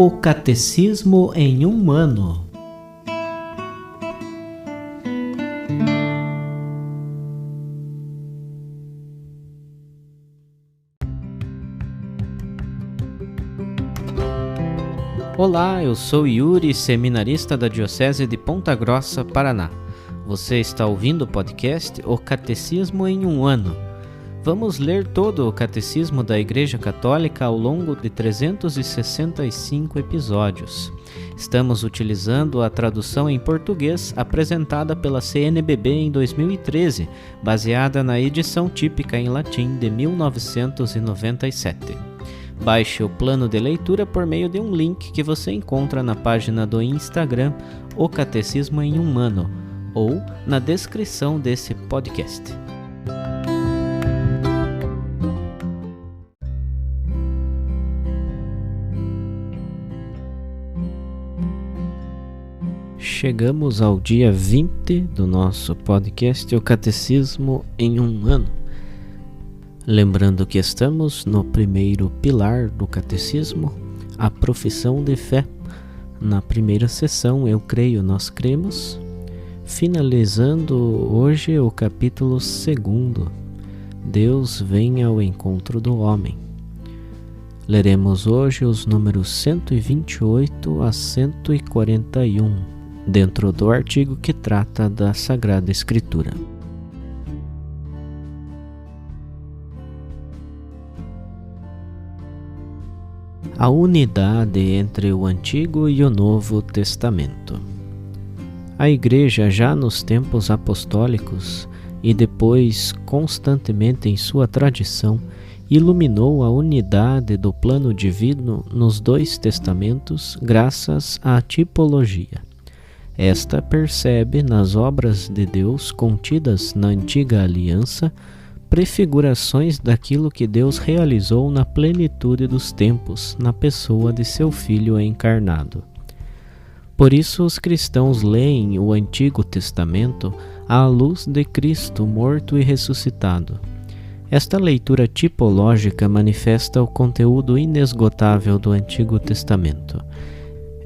O Catecismo em um ano. Olá, eu sou Yuri, seminarista da Diocese de Ponta Grossa, Paraná. Você está ouvindo o podcast O Catecismo em um ano. Vamos ler todo o Catecismo da Igreja Católica ao longo de 365 episódios. Estamos utilizando a tradução em português apresentada pela CNBB em 2013, baseada na edição típica em latim de 1997. Baixe o plano de leitura por meio de um link que você encontra na página do Instagram O Catecismo em um ano ou na descrição desse podcast. Chegamos ao dia 20 do nosso podcast O Catecismo em um ano. Lembrando que estamos no primeiro pilar do Catecismo, a profissão de fé. Na primeira sessão, eu creio, nós cremos, finalizando hoje o capítulo 2, Deus vem ao encontro do homem. Leremos hoje os números 128 a 141, dentro do artigo que trata da Sagrada Escritura. A unidade entre o Antigo e o Novo Testamento. A Igreja, já nos tempos apostólicos e depois constantemente em sua tradição, iluminou a unidade do plano divino nos dois testamentos graças à tipologia. Esta percebe nas obras de Deus contidas na Antiga Aliança prefigurações daquilo que Deus realizou na plenitude dos tempos, na pessoa de seu Filho encarnado. Por isso os cristãos leem o Antigo Testamento à luz de Cristo morto e ressuscitado. Esta leitura tipológica manifesta o conteúdo inesgotável do Antigo Testamento.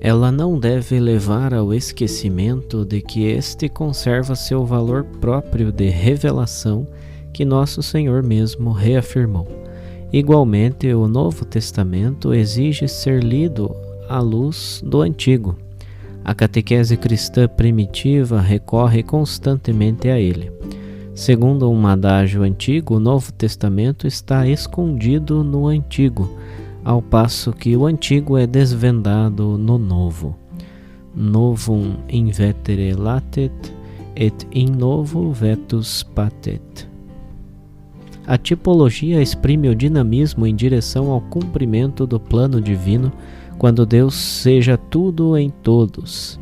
Ela não deve levar ao esquecimento de que este conserva seu valor próprio de revelação que nosso Senhor mesmo reafirmou. Igualmente, o Novo Testamento exige ser lido à luz do Antigo. A catequese cristã primitiva recorre constantemente a ele. Segundo um adágio antigo, o Novo Testamento está escondido no Antigo, ao passo que o Antigo é desvendado no Novo. Novum in vetere latet, et in novo vetus patet. A tipologia exprime o dinamismo em direção ao cumprimento do plano divino, quando Deus seja tudo em todos.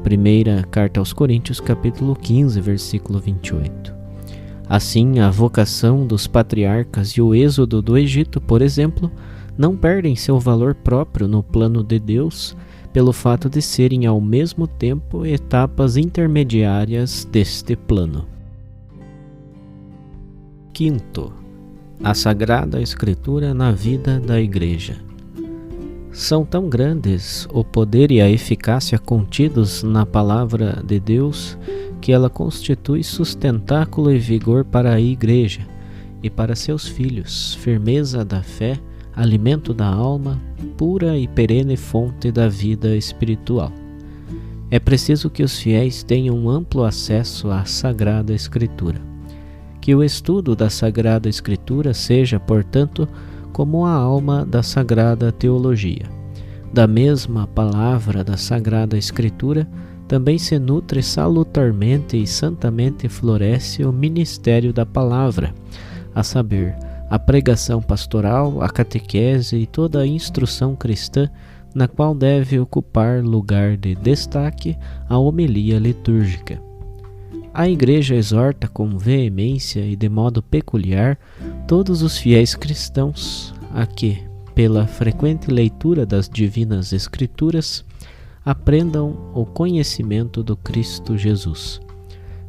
Primeira Carta aos Coríntios, capítulo 15, versículo 28. Assim, a vocação dos patriarcas e o êxodo do Egito, por exemplo, não perdem seu valor próprio no plano de Deus, pelo fato de serem ao mesmo tempo etapas intermediárias deste plano. Quinto, a Sagrada Escritura na vida da Igreja. São tão grandes o poder e a eficácia contidos na Palavra de Deus que ela constitui sustentáculo e vigor para a Igreja e para seus filhos, firmeza da fé, alimento da alma, pura e perene fonte da vida espiritual. É preciso que os fiéis tenham amplo acesso à Sagrada Escritura. Que o estudo da Sagrada Escritura seja, portanto, como a alma da Sagrada Teologia. Da mesma palavra da Sagrada Escritura, também se nutre salutarmente e santamente floresce o ministério da palavra, a saber, a pregação pastoral, a catequese e toda a instrução cristã, na qual deve ocupar lugar de destaque a homilia litúrgica. A Igreja exorta com veemência e de modo peculiar todos os fiéis cristãos a que, pela frequente leitura das Divinas Escrituras, aprendam o conhecimento do Cristo Jesus.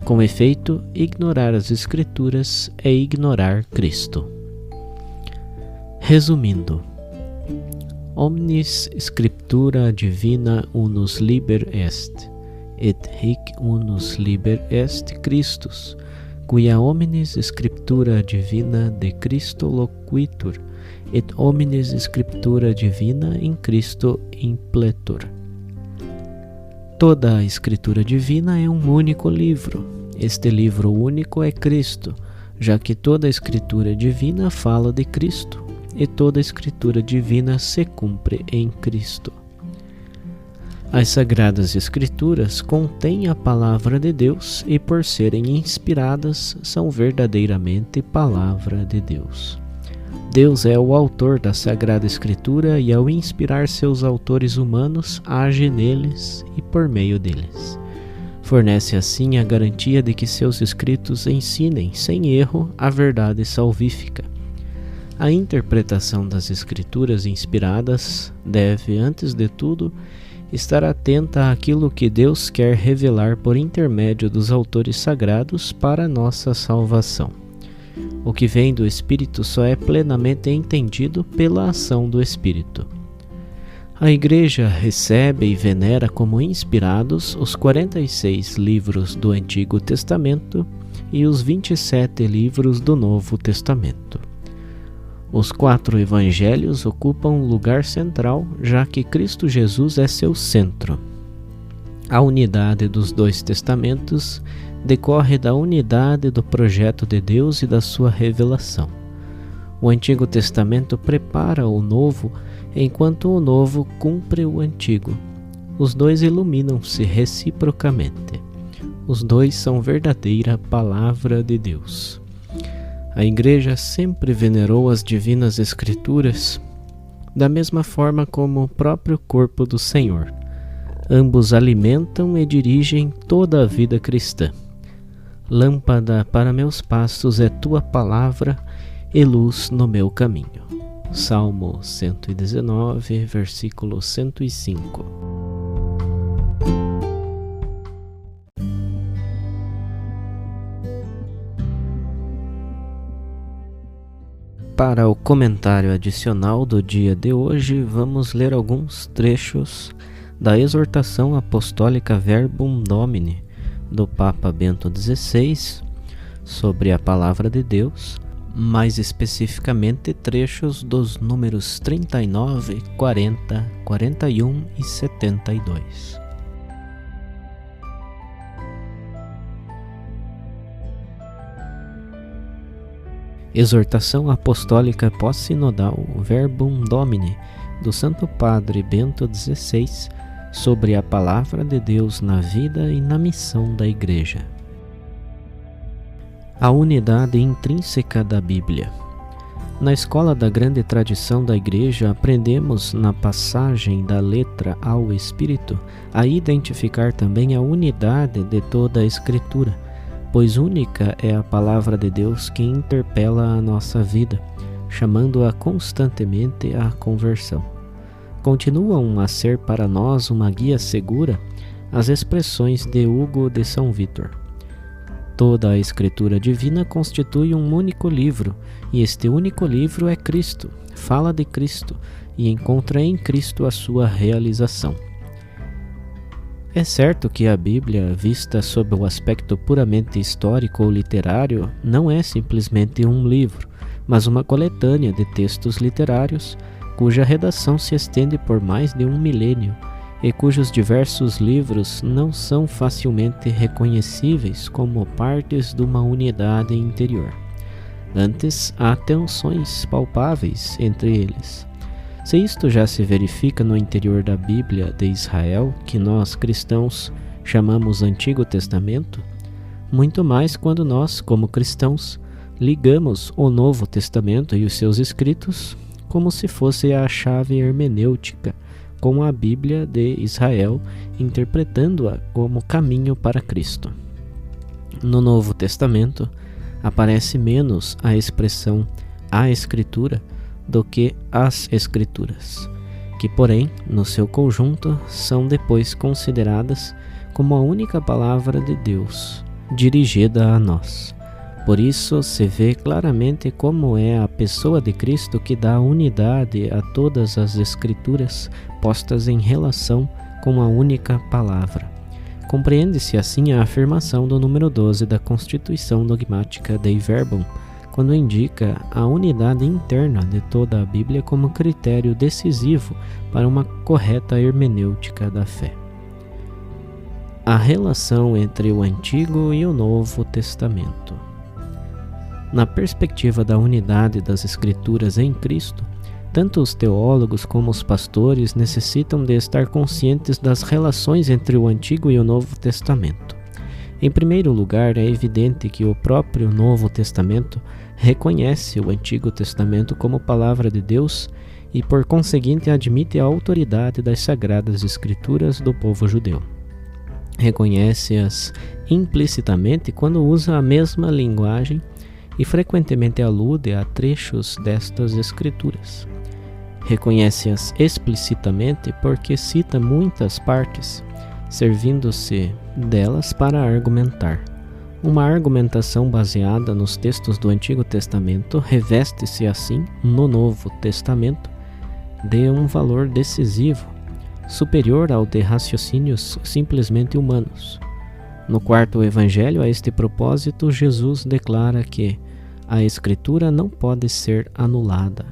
Com efeito, ignorar as Escrituras é ignorar Cristo. Resumindo, Omnis scriptura divina unus liber est, et hic unus liber est Christus, quia omnis scriptura divina de Christo loquitur, et omnis scriptura divina in Christo impletur. Toda a escritura divina é um único livro. Este livro único é Cristo, já que toda a escritura divina fala de Cristo, e toda a escritura divina se cumpre em Cristo. As Sagradas Escrituras contêm a Palavra de Deus e, por serem inspiradas, são verdadeiramente Palavra de Deus. Deus é o autor da Sagrada Escritura e, ao inspirar seus autores humanos, age neles e por meio deles. Fornece assim a garantia de que seus escritos ensinem, sem erro, a verdade salvífica. A interpretação das Escrituras inspiradas deve, antes de tudo, estar atenta àquilo que Deus quer revelar por intermédio dos autores sagrados para nossa salvação. O que vem do Espírito só é plenamente entendido pela ação do Espírito. A Igreja recebe e venera como inspirados os 46 livros do Antigo Testamento e os 27 livros do Novo Testamento. Os 4 evangelhos ocupam um lugar central, já que Cristo Jesus é seu centro. A unidade dos 2 testamentos decorre da unidade do projeto de Deus e da sua revelação. O Antigo Testamento prepara o Novo, enquanto o Novo cumpre o Antigo. Os 2 iluminam-se reciprocamente. Os 2 são verdadeira Palavra de Deus. A Igreja sempre venerou as Divinas Escrituras da mesma forma como o próprio corpo do Senhor. Ambos alimentam e dirigem toda a vida cristã. Lâmpada para meus passos é tua palavra e luz no meu caminho. Salmo 119, versículo 105. Para o comentário adicional do dia de hoje, vamos ler alguns trechos da exortação apostólica Verbum Domini do Papa Bento XVI sobre a Palavra de Deus, mais especificamente trechos dos números 39, 40, 41 e 72. Exortação Apostólica Pós-Sinodal Verbum Domini do Santo Padre Bento XVI sobre a Palavra de Deus na vida e na missão da Igreja. A unidade intrínseca da Bíblia. Na escola da grande tradição da Igreja, aprendemos na passagem da letra ao Espírito a identificar também a unidade de toda a Escritura, pois única é a Palavra de Deus que interpela a nossa vida, chamando-a constantemente à conversão. Continuam a ser para nós uma guia segura as expressões de Hugo de São Vítor. Toda a Escritura divina constitui um único livro, e este único livro é Cristo, fala de Cristo e encontra em Cristo a sua realização. É certo que a Bíblia, vista sob o aspecto puramente histórico ou literário, não é simplesmente um livro, mas uma coletânea de textos literários, cuja redação se estende por mais de 1 milênio e cujos diversos livros não são facilmente reconhecíveis como partes de uma unidade interior. Antes, há tensões palpáveis entre eles. Se isto já se verifica no interior da Bíblia de Israel, que nós cristãos chamamos Antigo Testamento, muito mais quando nós, como cristãos, ligamos o Novo Testamento e os seus escritos como se fosse a chave hermenêutica com a Bíblia de Israel, interpretando-a como caminho para Cristo. No Novo Testamento, aparece menos a expressão a Escritura do que as Escrituras, que, porém, no seu conjunto, são depois consideradas como a única palavra de Deus, dirigida a nós. Por isso se vê claramente como é a pessoa de Cristo que dá unidade a todas as Escrituras postas em relação com uma única palavra. Compreende-se assim a afirmação do número 12 da Constituição Dogmática Dei Verbum, quando indica a unidade interna de toda a Bíblia como critério decisivo para uma correta hermenêutica da fé. A relação entre o Antigo e o Novo Testamento. Na perspectiva da unidade das Escrituras em Cristo, tanto os teólogos como os pastores necessitam de estar conscientes das relações entre o Antigo e o Novo Testamento. Em primeiro lugar, é evidente que o próprio Novo Testamento reconhece o Antigo Testamento como palavra de Deus e, por conseguinte, admite a autoridade das Sagradas Escrituras do povo judeu. Reconhece-as implicitamente quando usa a mesma linguagem e frequentemente alude a trechos destas Escrituras. Reconhece-as explicitamente porque cita muitas partes, servindo-se delas para argumentar. Uma argumentação baseada nos textos do Antigo Testamento reveste-se assim, no Novo Testamento, de um valor decisivo, superior ao de raciocínios simplesmente humanos. No quarto evangelho, a este propósito, Jesus declara que a Escritura não pode ser anulada.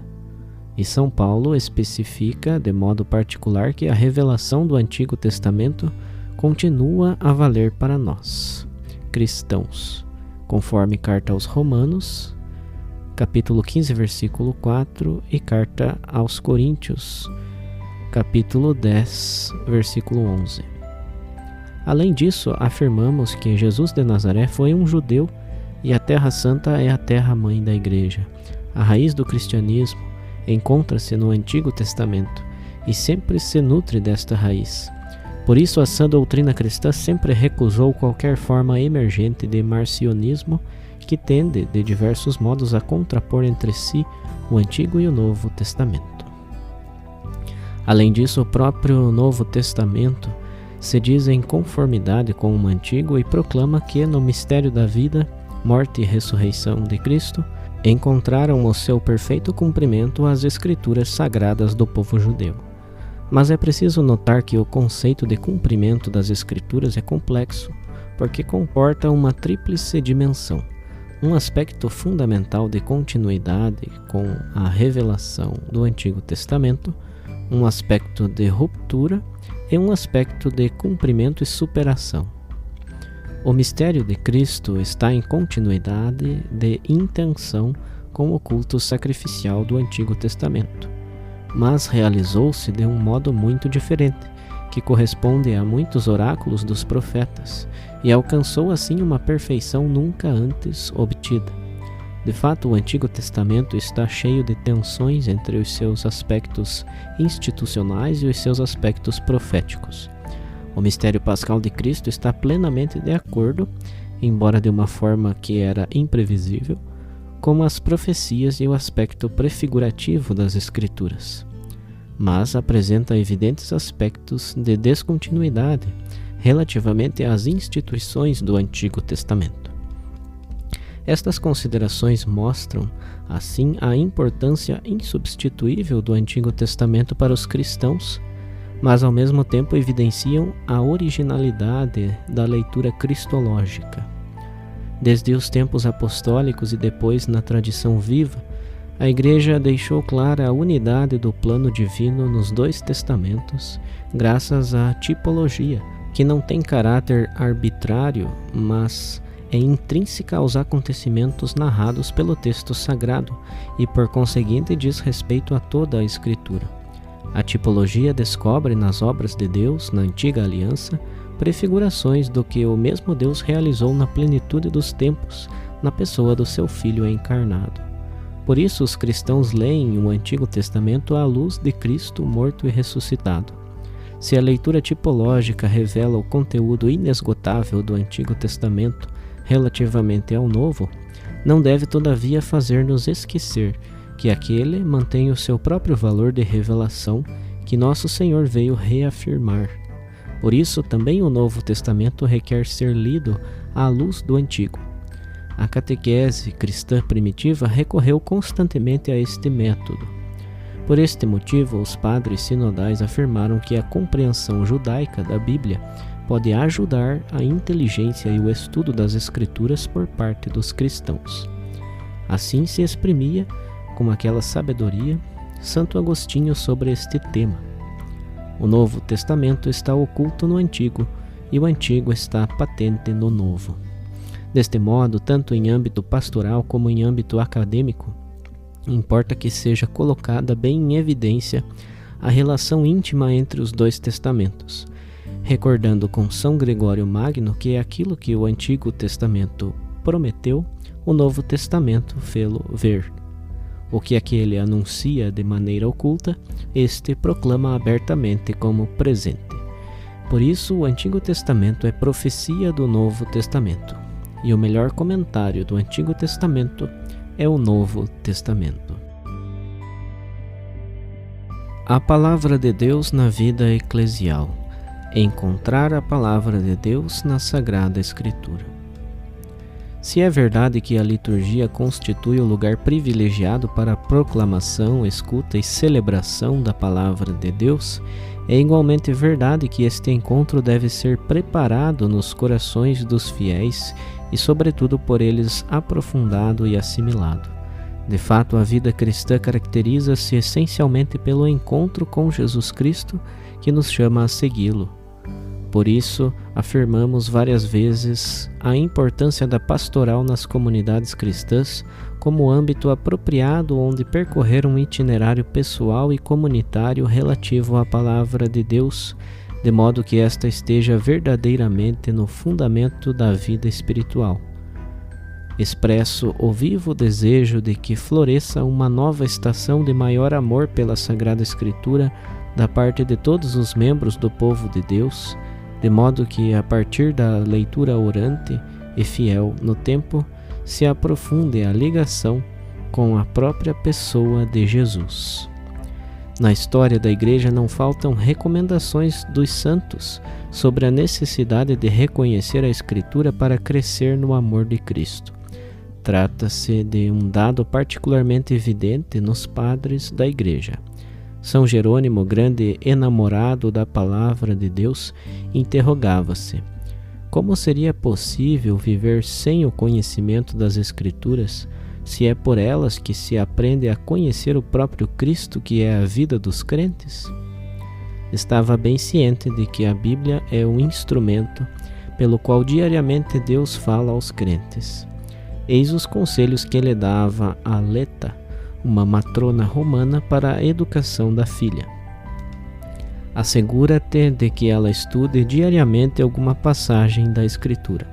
E São Paulo especifica de modo particular que a revelação do Antigo Testamento continua a valer para nós, cristãos, conforme carta aos Romanos, capítulo 15, versículo 4, e carta aos Coríntios, capítulo 10, versículo 11. Além disso, afirmamos que Jesus de Nazaré foi um judeu e a Terra Santa é a terra-mãe da Igreja. A raiz do cristianismo encontra-se no Antigo Testamento e sempre se nutre desta raiz. Por isso, a sã doutrina cristã sempre recusou qualquer forma emergente de marcionismo que tende, de diversos modos, a contrapor entre si o Antigo e o Novo Testamento. Além disso, o próprio Novo Testamento se diz em conformidade com o Antigo e proclama que, no mistério da vida, morte e ressurreição de Cristo, encontraram o seu perfeito cumprimento as Escrituras sagradas do povo judeu. Mas é preciso notar que o conceito de cumprimento das Escrituras é complexo, porque comporta uma tríplice dimensão: um aspecto fundamental de continuidade com a revelação do Antigo Testamento, um aspecto de ruptura e um aspecto de cumprimento e superação. O mistério de Cristo está em continuidade de intenção com o culto sacrificial do Antigo Testamento, mas realizou-se de um modo muito diferente, que corresponde a muitos oráculos dos profetas, e alcançou assim uma perfeição nunca antes obtida. De fato, o Antigo Testamento está cheio de tensões entre os seus aspectos institucionais e os seus aspectos proféticos. O mistério pascal de Cristo está plenamente de acordo, embora de uma forma que era imprevisível, com as profecias e o aspecto prefigurativo das Escrituras, mas apresenta evidentes aspectos de descontinuidade relativamente às instituições do Antigo Testamento. Estas considerações mostram, assim, a importância insubstituível do Antigo Testamento para os cristãos, mas ao mesmo tempo evidenciam a originalidade da leitura cristológica. Desde os tempos apostólicos e depois na tradição viva, a Igreja deixou clara a unidade do plano divino nos dois testamentos, graças à tipologia, que não tem caráter arbitrário, mas é intrínseca aos acontecimentos narrados pelo texto sagrado e, por conseguinte, diz respeito a toda a Escritura. A tipologia descobre nas obras de Deus, na antiga aliança, prefigurações do que o mesmo Deus realizou na plenitude dos tempos, na pessoa do seu Filho encarnado. Por isso, os cristãos leem o Antigo Testamento à luz de Cristo morto e ressuscitado. Se a leitura tipológica revela o conteúdo inesgotável do Antigo Testamento relativamente ao Novo, não deve, todavia, fazer-nos esquecer que aquele mantém o seu próprio valor de revelação que nosso Senhor veio reafirmar. Por isso, também o Novo Testamento requer ser lido à luz do Antigo. A catequese cristã primitiva recorreu constantemente a este método. Por este motivo, os padres sinodais afirmaram que a compreensão judaica da Bíblia pode ajudar a inteligência e o estudo das Escrituras por parte dos cristãos. Assim se exprimia, com aquela sabedoria, Santo Agostinho sobre este tema. O Novo Testamento está oculto no Antigo e o Antigo está patente no Novo. Deste modo, tanto em âmbito pastoral como em âmbito acadêmico, importa que seja colocada bem em evidência a relação íntima entre os dois testamentos, recordando com São Gregório Magno que é aquilo que o Antigo Testamento prometeu, o Novo Testamento fê-lo ver. O que aquele anuncia de maneira oculta, este proclama abertamente como presente. Por isso, o Antigo Testamento é profecia do Novo Testamento, e o melhor comentário do Antigo Testamento é o Novo Testamento. A Palavra de Deus na vida eclesial. Encontrar a Palavra de Deus na Sagrada Escritura. Se é verdade que a liturgia constitui o lugar privilegiado para a proclamação, escuta e celebração da Palavra de Deus, é igualmente verdade que este encontro deve ser preparado nos corações dos fiéis e, sobretudo, por eles aprofundado e assimilado. De fato, a vida cristã caracteriza-se essencialmente pelo encontro com Jesus Cristo, que nos chama a segui-lo. Por isso, afirmamos várias vezes a importância da pastoral nas comunidades cristãs como âmbito apropriado onde percorrer um itinerário pessoal e comunitário relativo à Palavra de Deus, de modo que esta esteja verdadeiramente no fundamento da vida espiritual. Expresso o vivo desejo de que floresça uma nova estação de maior amor pela Sagrada Escritura da parte de todos os membros do povo de Deus, de modo que, a partir da leitura orante e fiel no tempo, se aprofunde a ligação com a própria pessoa de Jesus. Na história da Igreja não faltam recomendações dos santos sobre a necessidade de reconhecer a Escritura para crescer no amor de Cristo. Trata-se de um dado particularmente evidente nos padres da Igreja. São Jerônimo, grande enamorado da Palavra de Deus, interrogava-se: como seria possível viver sem o conhecimento das Escrituras, se é por elas que se aprende a conhecer o próprio Cristo, que é a vida dos crentes? Estava bem ciente de que a Bíblia é o instrumento pelo qual diariamente Deus fala aos crentes. Eis os conselhos que ele dava a Leta, uma matrona romana, para a educação da filha. Assegura-te de que ela estude diariamente alguma passagem da Escritura.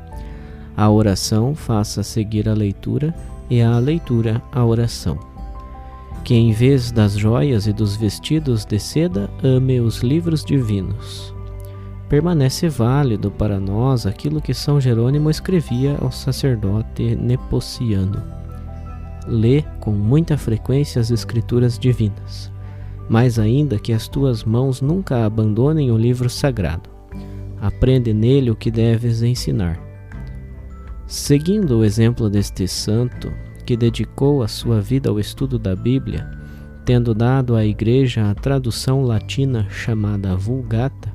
A oração faça seguir a leitura e a leitura a oração. Que em vez das joias e dos vestidos de seda, ame os livros divinos. Permanece válido para nós aquilo que São Jerônimo escrevia ao sacerdote nepociano: lê com muita frequência as Escrituras divinas, mais ainda que as tuas mãos nunca abandonem o livro sagrado. Aprende nele o que deves ensinar. Seguindo o exemplo deste santo, que dedicou a sua vida ao estudo da Bíblia, tendo dado à Igreja a tradução latina chamada Vulgata,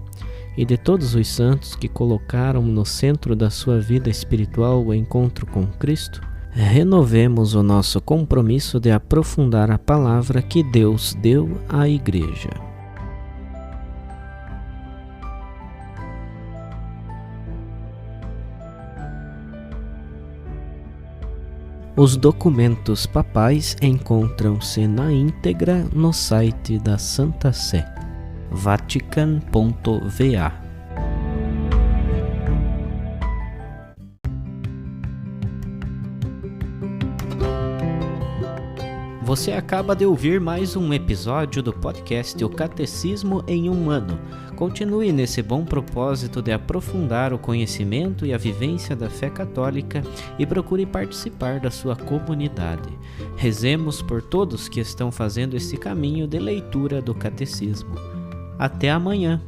e de todos os santos que colocaram no centro da sua vida espiritual o encontro com Cristo, renovemos o nosso compromisso de aprofundar a palavra que Deus deu à Igreja. Os documentos papais encontram-se na íntegra no site da Santa Sé, vatican.va. Você acaba de ouvir mais um episódio do podcast O Catecismo em um Ano. Continue nesse bom propósito de aprofundar o conhecimento e a vivência da fé católica e procure participar da sua comunidade. Rezemos por todos que estão fazendo esse caminho de leitura do Catecismo. Até amanhã!